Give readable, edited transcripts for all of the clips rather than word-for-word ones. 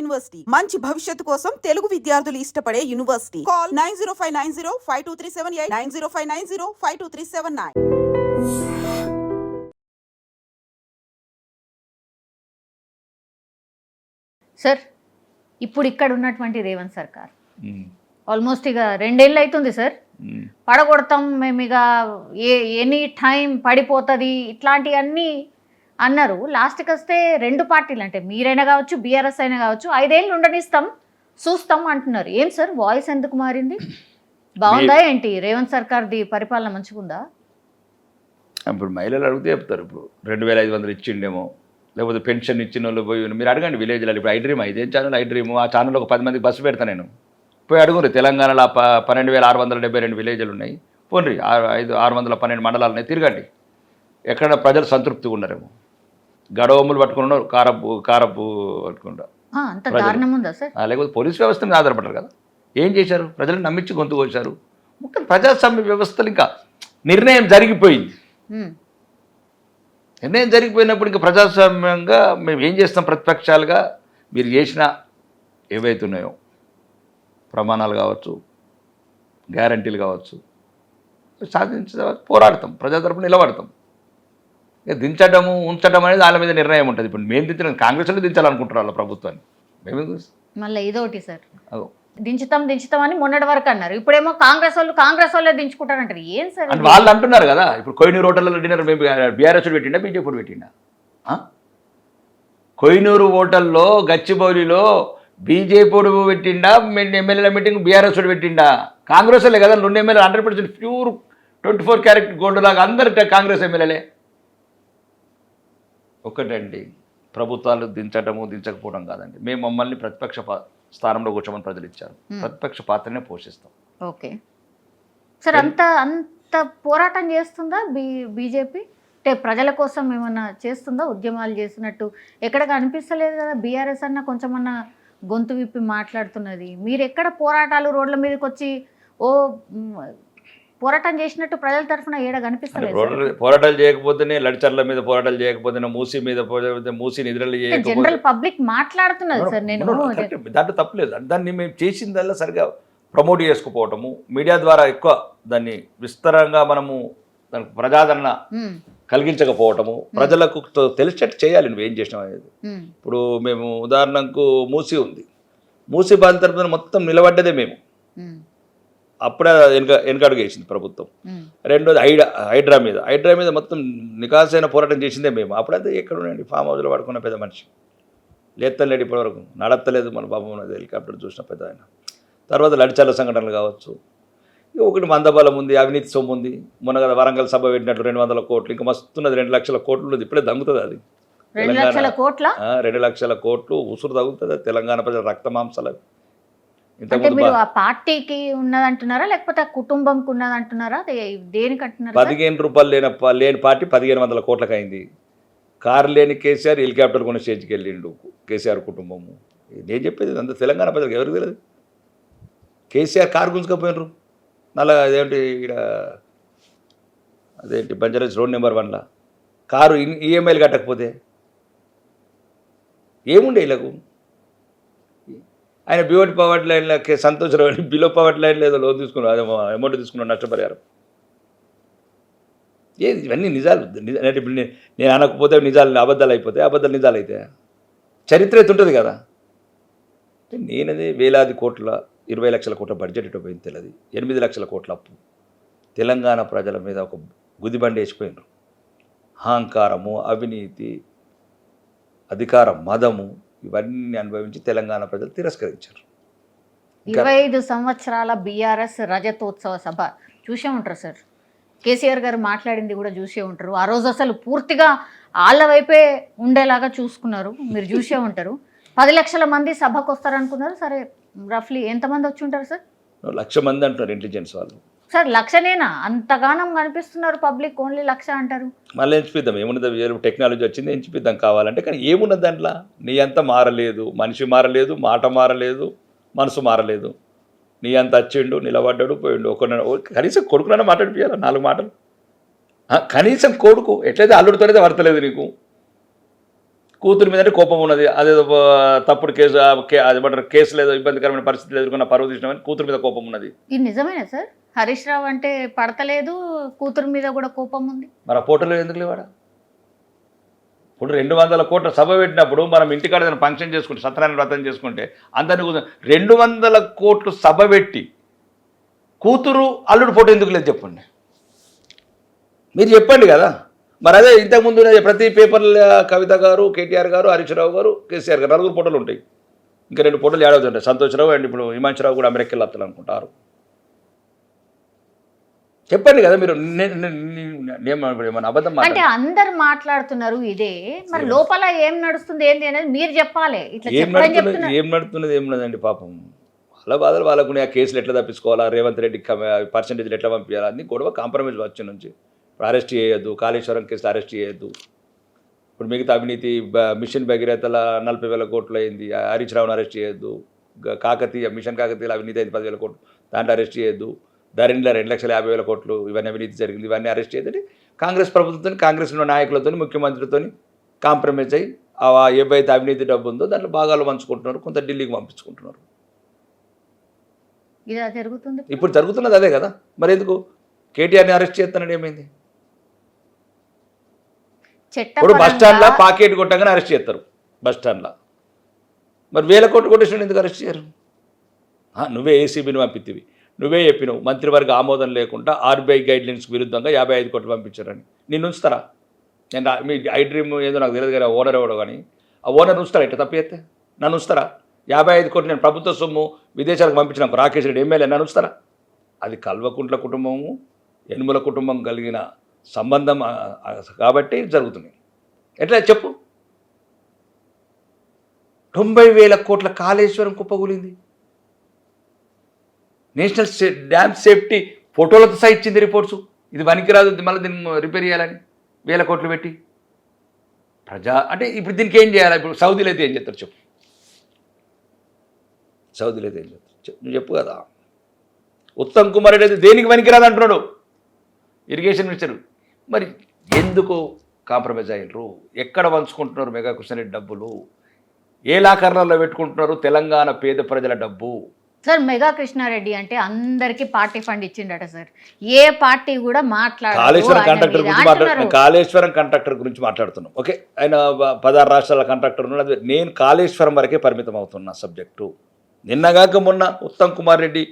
University మంచి భవిష్యత్తు కోసం తెలుగు విద్యార్థులు ఇష్టపడే యూనివర్సిటీ. కాల్ 9059052378 9059052379. సార్ ఇప్పుడు ఇక్కడ ఉన్నటువంటి రేవంత్ సర్కార్ ఆల్మోస్ట్ ఇక 2 ఏళ్ళు అవుతుంది సార్. పడగొడతాం మేము, ఇక ఎనీ టైం పడిపోతుంది ఇట్లాంటివన్నీ అన్నారు. లాస్ట్కి వస్తే 2 పార్టీలు అంటే మీరైనా కావచ్చు బీఆర్ఎస్ అయినా కావచ్చు 5 ఏళ్ళు ఉండనిస్తాం చూస్తాం అంటున్నారు. ఏం సార్ వాయిస్ ఎందుకు మారింది? బాగుందా ఏంటి రేవంత్ సర్కార్ది పరిపాలన మంచిగుందా? ఇప్పుడు మహిళలు అడిగితే చెప్తారు. ఇప్పుడు 2500 ఇచ్చిండేమో, లేకపోతే పెన్షన్ ఇచ్చిన వాళ్ళు పోయి మీరు అడగండి విలేజ్లో. ఇప్పుడు ఐడ్రీమ్ ఇదేం ఛానల్ ఐడ్రీమ్, ఆ ఛానల్లో ఒక 10 మందికి బస్సు పెడతాను నేను. పోయి అడుగురు. తెలంగాణలో 12,672 విలేజ్లు ఉన్నాయి. పోండి 612 మండలాలు ఉన్నాయి, తిరగండి. ఎక్కడ ప్రజలు సంతృప్తిగా ఉన్నారేమో. గడవములు పట్టుకున్నారు, కారపు పట్టుకుంటారు. లేకపోతే పోలీస్ వ్యవస్థ మీద ఆధారపడ్డారు కదా. ఏం చేశారు? ప్రజలను నమ్మించి గొంతు కోశారు. ముఖ్యం ప్రజాస్వామ్య వ్యవస్థలు ఇంకా నిర్ణయం జరిగిపోయింది. నిర్ణయం జరిగిపోయినప్పుడు ఇంకా ప్రజాస్వామ్యంగా మేము ఏం చేస్తాం? ప్రతిపక్షాలుగా మీరు చేసిన ఏవైతున్నాయో ప్రమాణాలు కావచ్చు, గ్యారంటీలు కావచ్చు, సాధించ పోరాడతాం, ప్రజా తరపున నిలబడతాం. ఇక దించడము ఉంచడం అనేది వాళ్ళ మీద నిర్ణయం ఉంటుంది. ఇప్పుడు మేము దించడం కాంగ్రెస్లో దించాలనుకుంటున్నారు వాళ్ళ ప్రభుత్వాన్ని. మేము మళ్ళీ ఇదొకటి సార్, దించుతాం అని మొన్నటి వరకు అన్నారు. ఇప్పుడేమో కాంగ్రెస్ వాళ్ళే దించుకుంటారంటారు. ఏం సార్ అంటే వాళ్ళు అంటున్నారు కదా. ఇప్పుడు కొయ్యూరు హోటల్లో డిన్నర్ మేము బీఆర్ఎస్ పెట్టిండా బీజేపీ పెట్టిండా? కొయ్యూరు హోటల్లో గచ్చిబౌలిలో బీజేపీ పెట్టిండా, ఎమ్మెల్యేల మీటింగ్ బీఆర్ఎస్ పెట్టిండా? కాంగ్రెస్ వాళ్ళే కదా. 2 ఎమ్మెల్యేలు 100% ప్యూర్ 24 క్యారెట్ గోల్డ్ లాగా అందరు కాంగ్రెస్ ఎమ్మెల్యేలే. ఒకటండి, ప్రభుత్వాలు దించడము దించకపోవడం కాదండి. మేము మమ్మల్ని ప్రతిపక్ష స్థానంలో కూర్చోమని ప్రజలు ఇచ్చారు. ప్రతిపక్ష పాత్రనే పోషిస్తాం. ఓకే సార్, అంత పోరాటం చేస్తుందా బీజేపీ? అంటే ప్రజల కోసం ఏమన్నా చేస్తుందా? ఉద్యమాలు చేస్తున్నట్టు ఎక్కడ కనిపిస్తలేదు కదా. బీఆర్ఎస్ అన్న కొంచెమన్నా గొంతు విప్పి మాట్లాడుతున్నది. మీరు ఎక్కడ పోరాటాలు రోడ్ల మీదకి వచ్చి పోరాటం చేసినట్టు ప్రజల తరఫున ఏడ కనిపిస్తలేదు. పోరాటాలు చేయకపోతేనే లడిచర్ల మీద పోరాటాలు చేయకపోతేనే మూసి మీద మూసి నిద్రలు జనరల్ పబ్లిక్ మాట్లాడుతున్నది సార్. నేను దాంట్లో తప్పలేదు. దాన్ని మేము చేసిందల్లా సరిగా ప్రమోట్ చేసుకుపోవటము, మీడియా ద్వారా ఎక్కువ దాన్ని విస్తరంగా మనము దానికి ప్రజాదరణ కలిగించకపోవటము, ప్రజలకు తెలిసేటట్టు చేయాలి నువ్వు ఏం చేసినావు అనేది. ఇప్పుడు మేము ఉదాహరణకు మూసి ఉంది, మూసి బాధిత తరపున మొత్తం నిలబడ్డదే మేము. అప్పుడే వెనకడుగు వేసింది ప్రభుత్వం. రెండోది హైడ్రా మీద మొత్తం నికాసైన పోరాటం చేసిందే మేము. అప్పుడైతే ఎక్కడ ఉండండి, ఫామ్ హౌస్లో పడుకున్న పెద్ద మనిషి, లేత్తలేడు ఇప్పటివరకు, నడత్తలేదు మన పాపం ఉన్నది, హెలికాప్టర్ చూసిన పెద్ద ఆయన. తర్వాత లడిచాల సంఘటనలు కావచ్చు, ఒకటి మందబలం ఉంది, అవినీతి సొమ్ము ఉంది. మొన్న కదా వరంగల్ సభ పెట్టినట్లు 200 కోట్లు, ఇంకా మస్తున్నది 2 లక్షల కోట్లు. ఇప్పుడే దమ్ముతుంది అది. 2 లక్షల కోట్లు ఉసురు తగ్గుతుంది. తెలంగాణ ప్రజల రక్త మాంసాలు. అంటే మీరు ఆ పార్టీకి ఉన్నదంటున్నారా లేకపోతే ఆ కుటుంబంకి ఉన్నదంటున్నారా? దేనికి అంటున్నారా? 15 రూపాయలు లేని పార్టీ 1500 కోట్లకు అయింది. కారు లేని కేసీఆర్ హెలికాప్టర్ కొన్న స్టేజ్కి వెళ్ళిండు కేసీఆర్ కుటుంబము. నేను చెప్పేది అంత తెలంగాణ ప్రజలకు ఎవరికి తెలియదు. కేసీఆర్ కారు గుంజుకపోయినరు అదేంటి ఇక్కడ అదేంటి బంజారాస్ రోడ్ నెంబర్ 1లా కారు ఈఎంఐలు కట్టకపోతే ఏముండే వీళ్ళకు. ఆయన బిఓటి పవర్టీ లైన్లో సంతోషరావు బిలో పవర్టీ లైన్లో ఏదో లోన్ తీసుకున్నాడు, అదే అమౌంట్ తీసుకున్నాడు నష్టపరిహారం. ఏది ఇవన్నీ నిజాలు. ఇప్పుడు నేను అనకపోతే నిజాలు అబద్ధాలు అయిపోతాయి, అబద్ధాలు నిజాలు అయితే చరిత్ర ఎత్తుంటుంది కదా. నేనదే వేలాది కోట్ల 20 లక్షల కోట్ల బడ్జెట్ ఇటు పోయింది తెలియదు, 8 లక్షల కోట్ల అప్పు. తెలంగాణ ప్రజల మీద ఒక గుదిబండి వేసిపోయినారు. అహంకారము, అవినీతి, అధికార మదము ఇవన్నీ అనుభవించి తెలంగాణ ప్రజలు తిరస్కరించారు. 25 సంవత్సరాల బీఆర్ఎస్ రజతోత్సవ సభ చూసే ఉంటారు సార్. కేసీఆర్ గారు మాట్లాడింది కూడా చూసే ఉంటారు. ఆ రోజు అసలు పూర్తిగా వాళ్ళ వైపే ఉండేలాగా చూసుకున్నారు, మీరు చూసే ఉంటారు. 10 లక్షల మంది సభకు వస్తారనుకున్నారు. సరే రఫ్లీ ఎంతమంది వచ్చి ఉంటారు సార్? 1,00,000 మంది అంటున్నారు ఇంటెలిజెన్స్ వాళ్ళు. సార్ 1,00,000నేనా? అంతగానం కనిపిస్తున్నారు పబ్లిక్, ఓన్లీ 1,00,000 అంటారు. మళ్ళీ ఎంచిపిద్దాం, ఏమున్నది టెక్నాలజీ వచ్చింది ఎంచిపిద్దాం కావాలంటే. కానీ ఏమున్నది దాంట్లో? నీ అంత మారలేదు, మనిషి మారలేదు, మాట మారలేదు, మనసు మారలేదు. నీ అంత వచ్చిండు, నిలబడ్డాడు, పోయిండు. కనీసం కొడుకునైనా మాట్లాడిపోయారా 4 మాటలు? కనీసం కొడుకు ఎట్లయితే అల్లుడితోనైతే వర్తలేదు నీకు. కూతురు మీద కోపం ఉన్నది, అదేదో తప్పుడు కేసు అదేమంటారు కేసులు ఏదో ఇబ్బందికరమైన పరిస్థితులు ఎదుర్కొన్న పరువు తీసినామని కూతురు మీద కోపం ఉన్నది. ఇది నిజమేనా సార్? హరీష్ రావు అంటే పడతలేదు, కూతురు మీద కూడా కోపం ఉంది. మరి ఆ ఫోటోలు ఎందుకు లేవాడా? ఇప్పుడు 200 కోట్ల సభ పెట్టినప్పుడు మనం ఇంటికాడ ఏదైనా ఫంక్షన్ చేసుకుంటే సత్యనారాయణ వ్రతం చేసుకుంటే అందరినీ 200 కోట్లు సభ పెట్టి కూతురు అల్లుడు ఫోటో ఎందుకు లేదు చెప్పండి, మీరు చెప్పండి కదా. మరి అదే ఇంతకుముందు ప్రతి పేపర్ల కవిత గారు, కేటీఆర్ గారు, హరీష్ రావు గారు, కేసీఆర్ గారు 4 ఫోటోలు ఉంటాయి. ఇంకా 2 ఫోటోలు ఏడవుతుంటాయి, సంతోష్ రావు అండ్ ఇప్పుడు హిమాంశరావు కూడా అమెరికా వెళ్ళాలి అనుకుంటారు. చెప్పండి కదా మీరు. ఏమన్నా అబద్ధం అంటే అందరు మాట్లాడుతున్నారు ఇదే, మరి లోపల ఏం నడుస్తుంది ఏంటి అనేది మీరు చెప్పాలి. ఏం నడుతున్నది ఏం లేదండి పాపం. వాళ్ళ బాధలు వాళ్ళకు, ఆ కేసులు ఎట్లా తప్పించుకోవాలా, రేవంత్ రెడ్డి పర్సెంటేజ్లు ఎట్లా పంపించాలా, అన్ని గొడవ కాంప్రమైజ్ వచ్చి నుంచి. ఇప్పుడు అరెస్ట్ చేయొద్దు, కాళేశ్వరం కేసులు అరెస్ట్ చేయొద్దు. ఇప్పుడు మిగతా అవినీతి మిషన్ భగీరథల 40,000 కోట్లు అయింది, హరీష్ రావును అరెస్ట్ చేయొద్దు. కాకతీయ మిషన్ కాకతీయలో అవినీతి అయింది 10,000 కోట్లు, దాంట్లో అరెస్ట్ చేయొద్దు. ధరణిలో 2,50,000 కోట్లు ఇవన్నీ అవినీతి జరిగింది, ఇవన్నీ అరెస్ట్ చేయదని కాంగ్రెస్ ప్రభుత్వంతో, కాంగ్రెస్లో నాయకులతో, ముఖ్యమంత్రితో కాంప్రమైజ్ అయ్యి ఏవైతే అవినీతి డబ్బు ఉందో దాంట్లో భాగాలు పంచుకుంటున్నారు, కొంత ఢిల్లీకి పంపించుకుంటున్నారు. ఇలా జరుగుతుంది. ఇప్పుడు జరుగుతున్నది అదే కదా. మరి ఎందుకు కేటీఆర్ని అరెస్ట్ చేస్తానని ఏమైంది? ఇప్పుడు బస్ స్టాండ్లో పాకెట్ కొట్టగానే అరెస్ట్ చేస్తారు బస్ స్టాండ్లో. మరి 1,000 కోట్లు కొట్టేసిన ఎందుకు అరెస్ట్ చేయరు? నువ్వే ఏసీబీని పంపితివి, నువ్వే చెప్పినావు మంత్రివర్గ ఆమోదం లేకుండా ఆర్బీఐ గైడ్లైన్స్కి విరుద్ధంగా 55 కోట్లు పంపించారని. నిన్ను ఉంచుతారా? నేను మీ ఐ డ్రీమ్ ఏదో నాకు తెలియదు కానీ ఓనర్ ఎవడో కానీ ఆ ఓనర్ ఉంచుతారా? ఇట్లా తప్పు చేస్తే నన్ను ఉంచుతారా? 55 కోట్లు నేను ప్రభుత్వ సొమ్ము విదేశాలకు పంపించినాకు రాకేష్ రెడ్డి ఎమ్మెల్యే, నన్ను ఉంచుతారా? అది కల్వకుంట్ల కుటుంబము, యనుమల కుటుంబం కలిగిన సంబంధం కాబట్టి జరుగుతుంది. ఎట్లా చెప్పు? 90,000 కోట్ల కాళేశ్వరం కుప్పగూలింది. నేషనల్ డ్యామ్ సేఫ్టీ ఫోటోలతో సహా ఇచ్చింది రిపోర్ట్స్. ఇది పనికిరాదు, మళ్ళీ దీన్ని రిపేర్ చేయాలని 1,000 కోట్లు పెట్టి అంటే ఇప్పుడు దీనికి ఏం చేయాలి? ఇప్పుడు సౌదీలో అయితే ఏం చేస్తారు చెప్పు? సౌదీలో అయితే ఏం చేస్తారు నువ్వు చెప్పు కదా. ఉత్తమ్ కుమార్ రెడ్డి అయితే దేనికి పనికిరాదు అంటున్నాడు, ఇరిగేషన్ మినిస్టర్. మరి ఎందుకు కాంప్రమైజ్ అయ్యారు? ఎక్కడ పంచుకుంటున్నారు మెగా కృష్ణారెడ్డి డబ్బులు? ఏ లాకర్లలో పెట్టుకుంటున్నారు తెలంగాణ పేద ప్రజల డబ్బు? సార్ మెగా కృష్ణారెడ్డి అంటే అందరికి పార్టీ ఫండ్ ఇచ్చిండట సార్. ఏ పార్టీ కూడా కాళేశ్వరం కాంట్రాక్టర్ గురించి మాట్లాడుతున్నాం. ఓకే, ఆయన 16 రాష్ట్రాల కాంట్రాక్టర్ ఉన్నాడు. నేను కాళేశ్వరం వరకే పరిమితం అవుతున్నా సబ్జెక్టు. నిన్నగాక మొన్న Uttam Kumar Reddy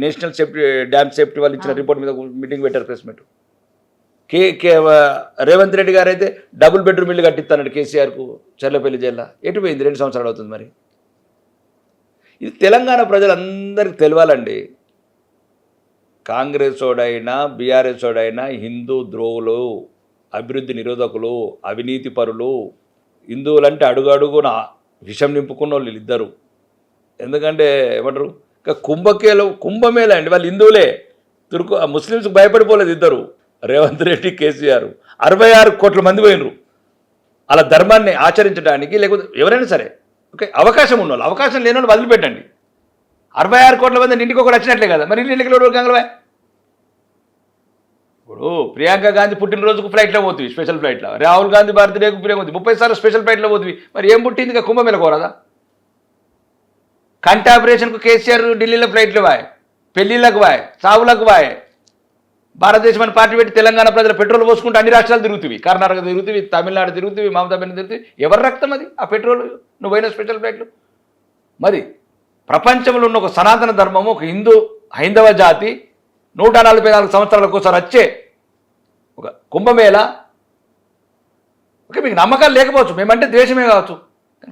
national safety dam safety వాళ్ళు ఇచ్చిన రిపోర్ట్ మీద మీటింగ్ పెట్టారు, ప్రెస్ మీట్. రేవంత్ రెడ్డి గారు అయితే డబుల్ బెడ్రూమ్ ఇల్లు కట్టిస్తానండి కేసీఆర్కు చర్లపల్లి జైల్లో. ఎటు పోయింది? 2 సంవత్సరాలు అవుతుంది. మరి ఇది తెలంగాణ ప్రజలందరికీ తెలియాలండి. కాంగ్రెస్ ఓడైనా బీఆర్ఎస్ ఓడైనా హిందూ ద్రోవులు, అభివృద్ధి నిరోధకులు, అవినీతి పరులు. హిందువులంటే అడుగడుగున విషం నింపుకున్న వాళ్ళు ఇద్దరు. ఎందుకంటే ఏమంటారు, ఇంకా కుంభమేళ అండి, వాళ్ళు హిందువులే. ముస్లిమ్స్కి భయపడిపోలేదు ఇద్దరు, రేవంత్ రెడ్డి కేసీఆర్. 66 కోట్ల మంది పోయినరు అలా ధర్మాన్ని ఆచరించడానికి. లేకపోతే ఎవరైనా సరే ఓకే, అవకాశం ఉన్నవాళ్ళు, అవకాశం లేని వాళ్ళు వదిలిపెట్టండి. 66 కోట్ల మంది ఇంటికి ఒకటి వచ్చినట్లే కదా. మరి ఇంటికి గంగలబాయ్. ఇప్పుడు ప్రియాంక గాంధీ పుట్టినరోజుకు ఫ్లైట్లో పోతుంది, స్పెషల్ ఫ్లైట్లో. రాహుల్ గాంధీ బర్త్డేకు ప్రియాంక 30 సార్లు స్పెషల్ ఫ్లైట్లో పోతుంది. మరి ఏం పుట్టింది? ఇక కుంభమేళ కోరదా? కంటి ఆపరేషన్కు కేసీఆర్ ఢిల్లీలో ఫ్లైట్లు వాయ్, పెళ్ళిళ్ళకు వాయ్, చావులకు వాయ్. భారతదేశం అని పార్టీ పెట్టి తెలంగాణ ప్రజలు పెట్రోల్ పోసుకుంటూ అన్ని రాష్ట్రాలు తిరుగుతుంది, కర్ణాటక తిరుగుతుంది, తమిళనాడు తిరుగుతుంది, మమతా బెనర్జీ తిరుగుతుంది. ఎవరి రక్తం అది? ఆ పెట్రోల్ నువ్వైనా స్పెషల్ ఫ్లైట్లు. మరి ప్రపంచంలో ఉన్న ఒక సనాతన ధర్మము, ఒక హైందవ జాతి 144 సంవత్సరాలకు ఒకసారి వచ్చే ఒక కుంభమేళ. ఓకే, మీకు నమ్మకాలు లేకపోవచ్చు, మేమంటే ద్వేషమే కావచ్చు,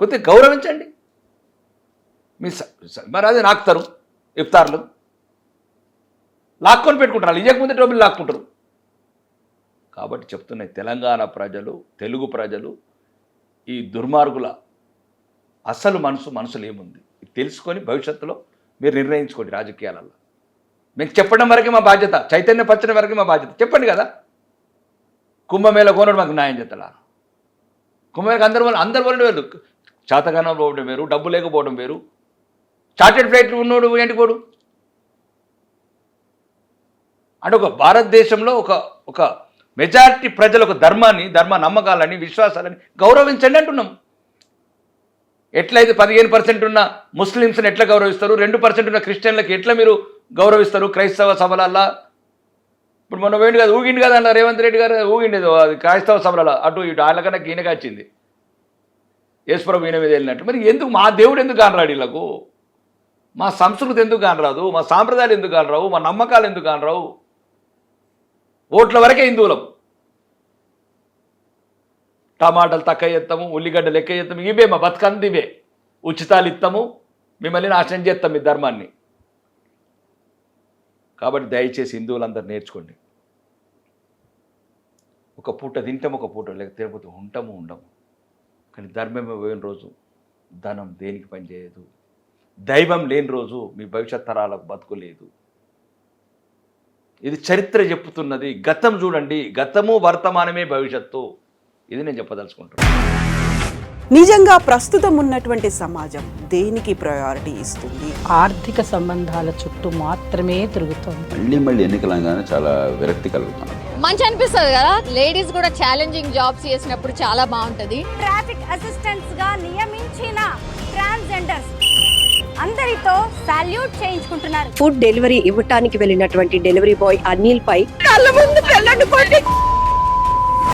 కొద్దిగా గౌరవించండి. మరి అదే నాకుతారు ఇఫ్తార్లు లాక్కొని పెట్టుకుంటారు, ఇవ్వకముందే డబ్బులు లాక్కుంటారు. కాబట్టి చెప్తున్నాయి తెలంగాణ ప్రజలు, తెలుగు ప్రజలు ఈ దుర్మార్గుల అసలు మనసులు ఏముంది తెలుసుకొని భవిష్యత్తులో మీరు నిర్ణయించుకోండి రాజకీయాలలో. మీకు చెప్పడం వరకే మా బాధ్యత, చైతన్యపరచడం వరకే మా బాధ్యత. చెప్పండి కదా, కుంభమేళ కోనడు మాకు న్యాయం చేస్తాడా? కుంభమేళకు అందరు వాళ్ళు వేరు, శాతగానం పోవడం వేరు, డబ్బు లేకపోవడం వేరు. చార్టెడ్ ఫ్లైట్లు ఉన్నోడు ఏంటి పోడు అంటే ఒక భారతదేశంలో ఒక మెజారిటీ ప్రజలు ఒక ధర్మ నమ్మకాలని, విశ్వాసాలని గౌరవించండి అంటున్నాం. ఎట్లయితే 15% ఉన్న ముస్లిమ్స్ని ఎట్లా గౌరవిస్తారు, 2% ఉన్న క్రిస్టియన్లకు ఎట్లా మీరు గౌరవిస్తారు క్రైస్తవ సభలల్లా? ఇప్పుడు మొన్న వేయండి కదా, ఊగిండి కదా అన్న రేవంత్ రెడ్డి గారు, ఊగిండేది అది క్రైస్తవ సభలలో అటు ఇటు వాళ్ళకన్నా ఈయనగా వచ్చింది, యేసుప్రభు ఈయన మీద వెళ్ళినట్టు. మరి ఎందుకు మా దేవుడు ఎందుకు కానరాడు వీళ్ళకు? మా సంస్కృతి ఎందుకు కానరాదు? మా సాంప్రదాయాలు ఎందుకు కానరావు? మా నమ్మకాలు ఎందుకు కానరావు? ఓట్ల వరకే హిందువులం. టమాటాలు తక్కువ ఎత్తాము, ఉల్లిగడ్డలు ఎక్కువ ఎత్తాము, ఇవే మా బతుకంది, ఇవే ఉచితాలు ఇస్తాము, మిమ్మల్ని నాశనం చేస్తాం మీ ధర్మాన్ని. కాబట్టి దయచేసి హిందువులందరూ నేర్చుకోండి. ఒక పూట తింటాం, ఒక పూట లేకపోతే ఉండము. కానీ ధర్మమే పోయిన రోజు ధనం దేనికి పనిచేయదు. దైవం లేని రోజు మీ భవిష్యత్ తరాలకు బతుకులేదు. ఇది చరిత్ర చెప్పుతున్నది. గతం చూడండి, గతము వర్తమానమే భవిష్యత్తు. ఇది నేను చెప్పదలుచుకుంటున్నాను. నిజంగా ప్రస్తుతం ఉన్నటువంటి సమాజం దేనికి ప్రయారిటీ ఇస్తుంది? ఆర్థిక సంబంధాల చుట్టూ మాత్రమే తిరుగుతోంది. మళ్ళీ ఎన్నికలంగానే చాలా విరక్తి కలుగుతున్నాం. మంచి అనిపిస్తుంది కదా, లేడీస్ కూడా ఛాలెంజింగ్ జాబ్స్ చేసినప్పుడు చాలా బాగుంటది. ట్రాఫిక్ అసిస్టెంట్స్ గా నియమించిన ట్రాన్స్జెండర్స్ అందరితో సాల్యూట్ చేయించుకుంటున్నారు. ఫుడ్ డెలివరీ ఇవ్వటానికి వెళ్ళినటువంటి డెలివరీ బాయ్ అనిల్ పై కళ్ళ ముందు